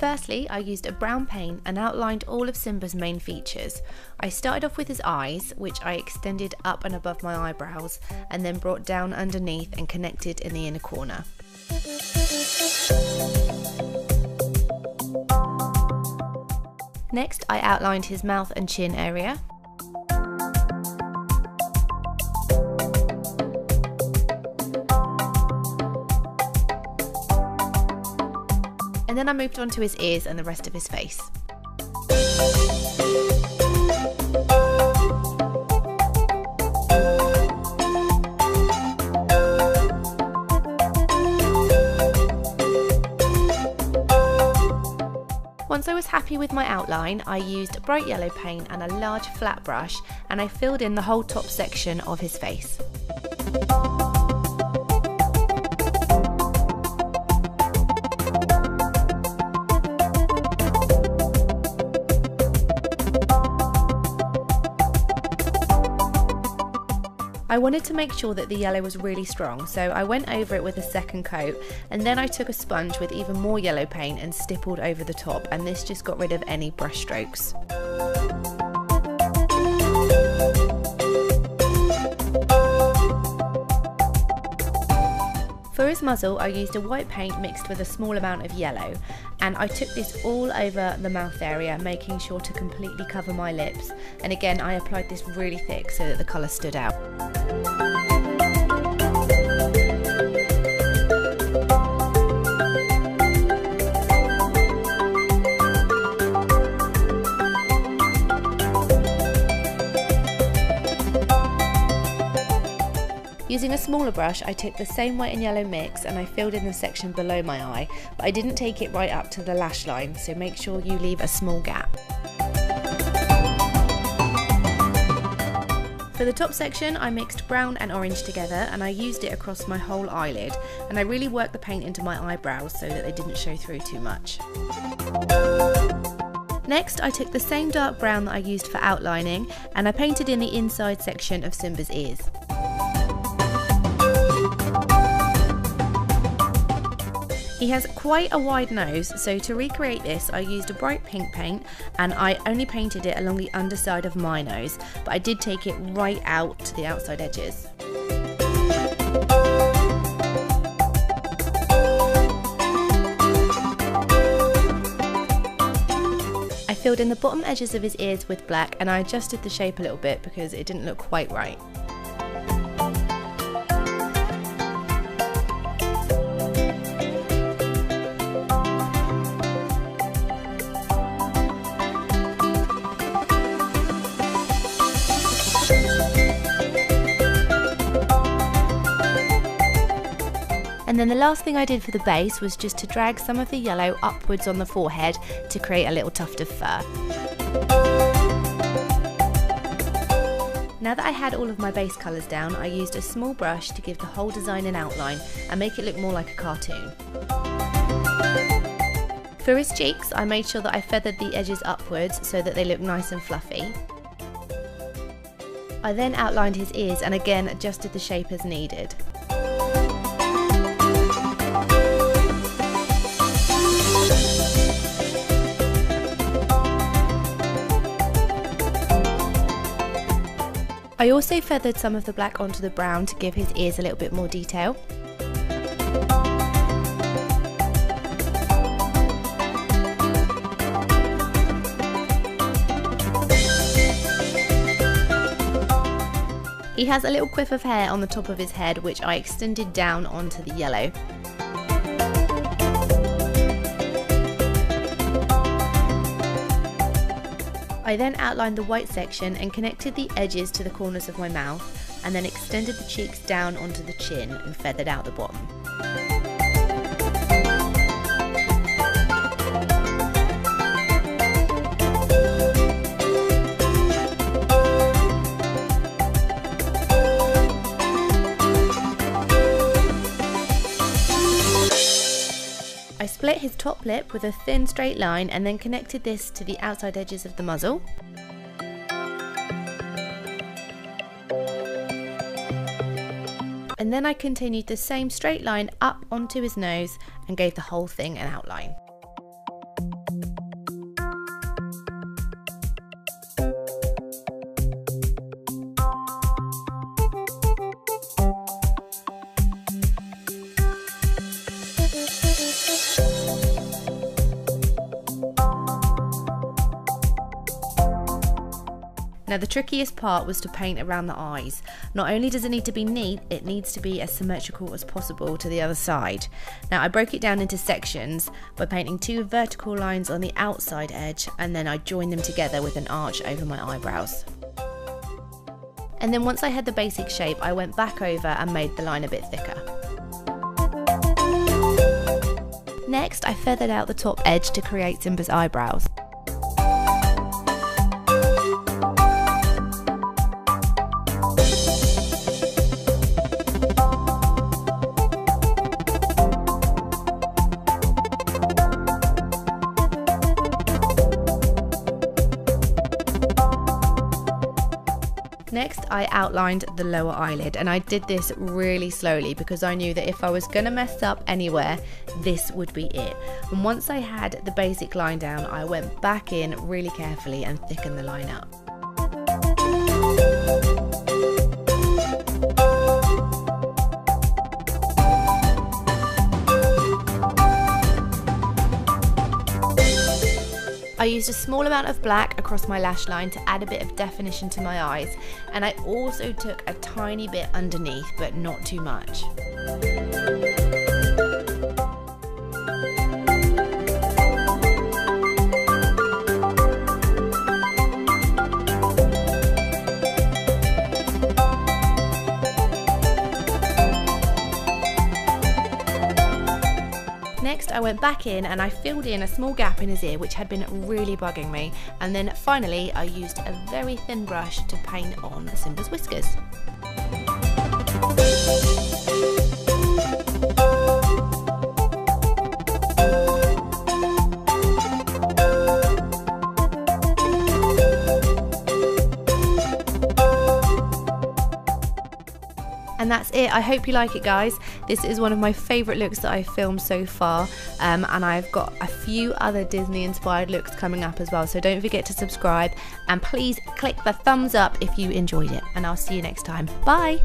Firstly, I used a brown paint and outlined all of Simba's main features. I started off with his eyes, which I extended up and above my eyebrows, and then brought down underneath and connected in the inner corner. Next, I outlined his mouth and chin area. And then I moved on to his ears and the rest of his face. Once I was happy with my outline, I used bright yellow paint and a large flat brush, and I filled in the whole top section of his face. I wanted to make sure that the yellow was really strong, so I went over it with a second coat, and then I took a sponge with even more yellow paint and stippled over the top, and this just got rid of any brush strokes. For his muzzle, I used a white paint mixed with a small amount of yellow, and I took this all over the mouth area, making sure to completely cover my lips, and again I applied this really thick so that the colour stood out. Using a smaller brush, I took the same white and yellow mix and I filled in the section below my eye, but I didn't take it right up to the lash line, so make sure you leave a small gap. For the top section, I mixed brown and orange together and I used it across my whole eyelid, and I really worked the paint into my eyebrows so that they didn't show through too much. Next, I took the same dark brown that I used for outlining and I painted in the inside section of Simba's ears. He has quite a wide nose, so to recreate this I used a bright pink paint and I only painted it along the underside of my nose, but I did take it right out to the outside edges. I filled in the bottom edges of his ears with black and I adjusted the shape a little bit because it didn't look quite right. And then the last thing I did for the base was just to drag some of the yellow upwards on the forehead to create a little tuft of fur. Now that I had all of my base colours down, I used a small brush to give the whole design an outline and make it look more like a cartoon. For his cheeks, I made sure that I feathered the edges upwards so that they look nice and fluffy. I then outlined his ears and again adjusted the shape as needed. I also feathered some of the black onto the brown to give his ears a little bit more detail. He has a little quiff of hair on the top of his head, which I extended down onto the yellow. I then outlined the white section and connected the edges to the corners of my mouth, and then extended the cheeks down onto the chin and feathered out the bottom. I split his top lip with a thin straight line and then connected this to the outside edges of the muzzle. And then I continued the same straight line up onto his nose and gave the whole thing an outline. Now the trickiest part was to paint around the eyes. Not only does it need to be neat, it needs to be as symmetrical as possible to the other side. Now I broke it down into sections by painting 2 vertical lines on the outside edge, and then I joined them together with an arch over my eyebrows. And then once I had the basic shape, I went back over and made the line a bit thicker. Next, I feathered out the top edge to create Simba's eyebrows. Next, I outlined the lower eyelid, and I did this really slowly because I knew that if I was going to mess up anywhere, this would be it. And once I had the basic line down, I went back in really carefully and thickened the line up. I used a small amount of black across my lash line to add a bit of definition to my eyes, and I also took a tiny bit underneath, but not too much. Next, I went back in and I filled in a small gap in his ear which had been really bugging me, and then finally I used a very thin brush to paint on Simba's whiskers. And that's it. I hope you like it, guys. This is one of my favourite looks that I've filmed so far, and I've got a few other Disney inspired looks coming up as well, so don't forget to subscribe and please click the thumbs up if you enjoyed it, and I'll see you next time. Bye!